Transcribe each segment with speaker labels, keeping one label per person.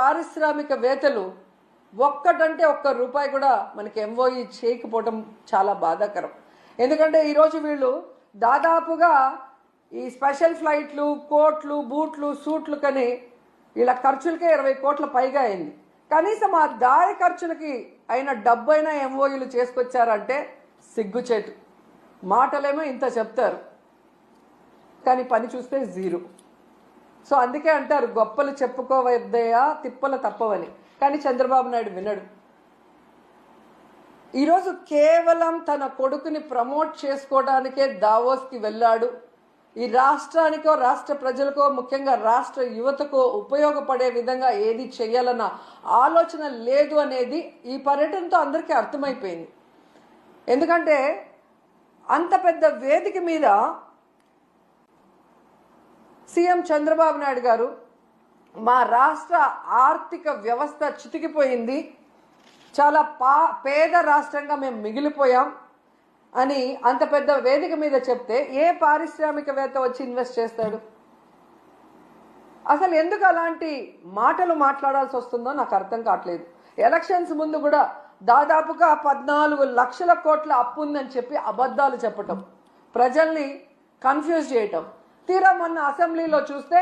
Speaker 1: పారిశ్రామికవేత్తలు ఒక్కటంటే ఒక్క రూపాయి కూడా మనకి ఎంఓఈ చేయకపోవడం చాలా బాధాకరం. ఎందుకంటే ఈరోజు వీళ్ళు దాదాపుగా ఈ స్పెషల్ ఫ్లైట్లు, కోట్లు, బూట్లు, సూట్లు కని వీళ్ళ ఖర్చులకే 20 కోట్ల పైగా అయింది. కనీసం ఆ దారి ఖర్చులకి అయిన డబ్బైనా ఎంఓఈలు చేసుకొచ్చారంటే సిగ్గుచేటు. మాటలేమో ఇంత చెప్తారు, కానీ పని చూస్తే జీరో. సో అందుకే అంటారు గొప్పలు చెప్పుకోవద్దయా తిప్పలు తప్పవని. కానీ చంద్రబాబు నాయుడు వినడు. ఈరోజు కేవలం తన కొడుకుని ప్రమోట్ చేసుకోవడానికే దావోస్కి వెళ్ళాడు. ఈ రాష్ట్రానికో రాష్ట్ర ప్రజలకో ముఖ్యంగా రాష్ట్ర యువతకో ఉపయోగపడే విధంగా ఏది చేయాలన్న ఆలోచన లేదు అనేది ఈ పర్యటనతో అందరికీ అర్థమైపోయింది. ఎందుకంటే అంత పెద్ద వేదిక మీద సీఎం చంద్రబాబు నాయుడు గారు మా రాష్ట్ర ఆర్థిక వ్యవస్థ చితికిపోయింది, చాలా పేద రాష్ట్రంగా మేము మిగిలిపోయాం అని అంత పెద్ద వేదిక మీద చెప్తే ఏ పారిశ్రామికవేత్త వచ్చి ఇన్వెస్ట్ చేస్తాడు? అసలు ఎందుకు అలాంటి మాటలు మాట్లాడాల్సి వస్తుందో నాకు అర్థం కావట్లేదు. ఎలక్షన్స్ ముందు కూడా దాదాపుగా 14 లక్షల కోట్ల అప్పు ఉందని చెప్పి అబద్ధాలు చెప్పటం, ప్రజల్ని కన్ఫ్యూజ్ చేయటం. తీరా మొన్న అసెంబ్లీలో చూస్తే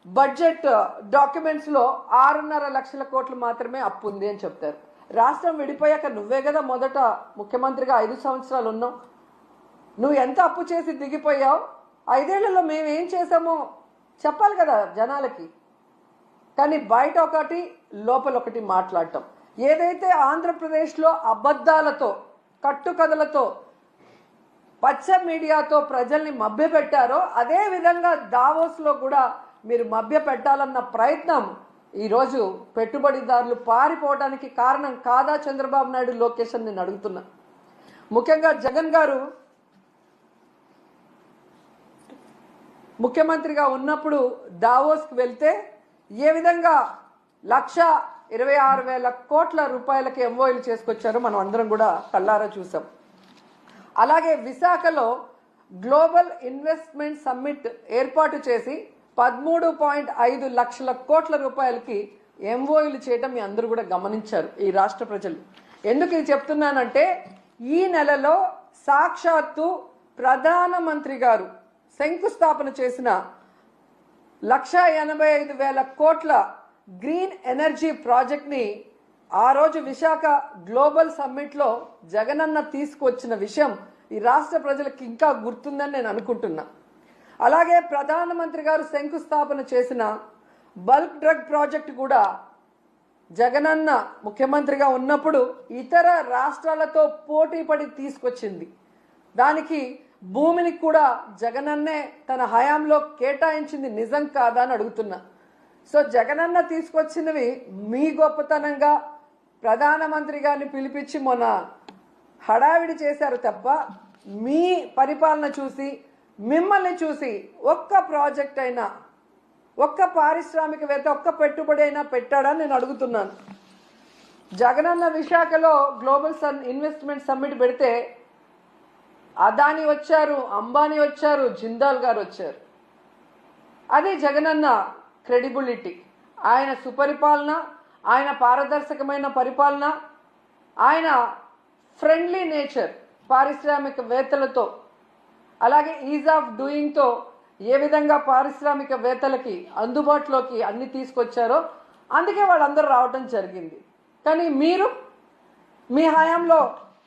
Speaker 1: బడ్జెట్ డాక్యుమెంట్స్లో 6.5 లక్షల కోట్లు మాత్రమే అప్పు ఉంది అని చెప్తారు. రాష్ట్రం విడిపోయాక నువ్వే కదా మొదట ముఖ్యమంత్రిగా 5 సంవత్సరాలు ఉన్నావు. నువ్వు ఎంత అప్పు చేసి దిగిపోయావు, 5 ఏళ్లలో మేమేం చేసామో చెప్పాలి కదా జనాలకి. కానీ బయట ఒకటి లోపల ఒకటి మాట్లాడటం. ఏదైతే ఆంధ్రప్రదేశ్లో అబద్ధాలతో కట్టుకథలతో పచ్చ మీడియాతో ప్రజల్ని మభ్యపెట్టారో అదే విధంగా దావోస్లో కూడా మీరు మభ్య పెట్టాలన్న ప్రయత్నం ఈరోజు పెట్టుబడిదారులు పారిపోవడానికి కారణం కాదా చంద్రబాబు నాయుడు, లోకేష్ అని నేను అడుగుతున్నా. ముఖ్యంగా జగన్ గారు ముఖ్యమంత్రిగా ఉన్నప్పుడు దావోస్కి వెళ్తే ఏ విధంగా 1,26,000 కోట్ల రూపాయలకి ఎంఓఈలు చేసుకొచ్చారో మనం అందరం కూడా కళ్ళారా చూసాం. అలాగే విశాఖలో గ్లోబల్ ఇన్వెస్ట్మెంట్ సమ్మిట్ ఏర్పాటు చేసి 13.5 లక్షల కోట్ల రూపాయలకి ఎంఓఈలు చేయడం మీ అందరూ కూడా గమనించారు ఈ రాష్ట్ర ప్రజలు. ఎందుకు ఇది చెప్తున్నానంటే ఈ నెలలో సాక్షాత్తు ప్రధానమంత్రి గారు శంకుస్థాపన చేసిన 1,85,000 కోట్ల గ్రీన్ ఎనర్జీ ప్రాజెక్ట్ని ఆ రోజు విశాఖ గ్లోబల్ సమ్మిట్లో జగనన్న తీసుకువచ్చిన విషయం ఈ రాష్ట్ర ప్రజలకు ఇంకా గుర్తుందని నేను అనుకుంటున్నా. అలాగే ప్రధానమంత్రి గారు శంకుస్థాపన చేసిన బల్క్ డ్రగ్ ప్రాజెక్ట్ కూడా జగనన్న ముఖ్యమంత్రిగా ఉన్నప్పుడు ఇతర రాష్ట్రాలతో పోటీ పడి తీసుకొచ్చింది. దానికి భూమిని కూడా జగనన్నే తన హయాంలో కేటాయించింది నిజం కాదా అని అడుగుతున్నా. సో జగనన్న తీసుకొచ్చినవి మీ గొప్పతనంగా ప్రధానమంత్రి గారిని పిలిపించి మొన్న హడావిడి చేశారు తప్ప మీ పరిపాలన చూసి మిమ్మల్ని చూసి ఒక్క ప్రాజెక్ట్ అయినా, ఒక్క పారిశ్రామికవేత్త, ఒక్క పెట్టుబడి అయినా పెట్టాడని నేను అడుగుతున్నాను. జగనన్న విశాఖలో గ్లోబల్ ఇన్వెస్ట్మెంట్ సమ్మిట్ పెడితే అదాని వచ్చారు, అంబానీ వచ్చారు, జిందాల్ గారు వచ్చారు. అది జగనన్న క్రెడిబిలిటీ, ఆయన సుపరిపాలన, ఆయన పారదర్శకమైన పరిపాలన, ఆయన ఫ్రెండ్లీ నేచర్ పారిశ్రామికవేత్తలతో, అలాగే ఈజ్ ఆఫ్ డూయింగ్తో ఏ విధంగా పారిశ్రామికవేత్తలకి అందుబాటులోకి అన్ని తీసుకొచ్చారో అందుకే వాళ్ళందరూ రావటం జరిగింది. కానీ మీరు మీ హయాంలో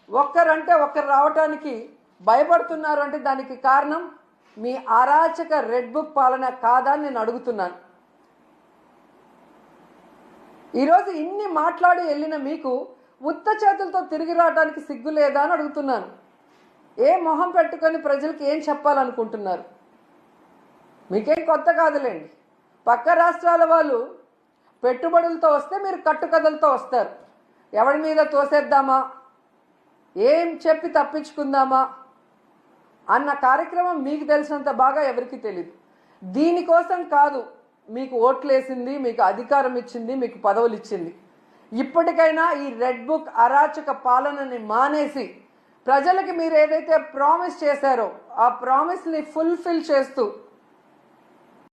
Speaker 1: ఒక్కరంటే ఒక్కరు రావటానికి భయపడుతున్నారు అంటే దానికి కారణం మీ అరాచక రెడ్ బుక్ పాలన కాదా అని నేను అడుగుతున్నాను. ఈరోజు ఇన్ని మాట్లాడి వెళ్ళిన మీకు ఉత్త చేతులతో తిరిగి రావడానికి సిగ్గు లేదా అని అడుగుతున్నాను. ఏ మొహం పెట్టుకొని ప్రజలకు ఏం చెప్పాలనుకుంటున్నారు? మీకేం కొత్త కాదులేండి. పక్క రాష్ట్రాల వాళ్ళు పెట్టుబడులతో వస్తే మీరు కట్టుకథలతో వస్తారు. ఎవరి మీద తోసేద్దామా, ఏం చెప్పి తప్పించుకుందామా అన్న కార్యక్రమం మీకు తెలిసినంత బాగా ఎవరికి తెలీదు. దీనికోసం కాదు మీకు ఓట్లేసింది, మీకు అధికారం ఇచ్చింది, మీకు పదవులు ఇచ్చింది. ఇప్పటికైనా ఈ రెడ్ బుక్ అరాచక పాలనని మానేసి ప్రజలకి మీరు ఏదైతే ప్రామిస్ చేశారో ఆ ప్రామిస్ని ఫుల్ఫిల్ చేస్తూ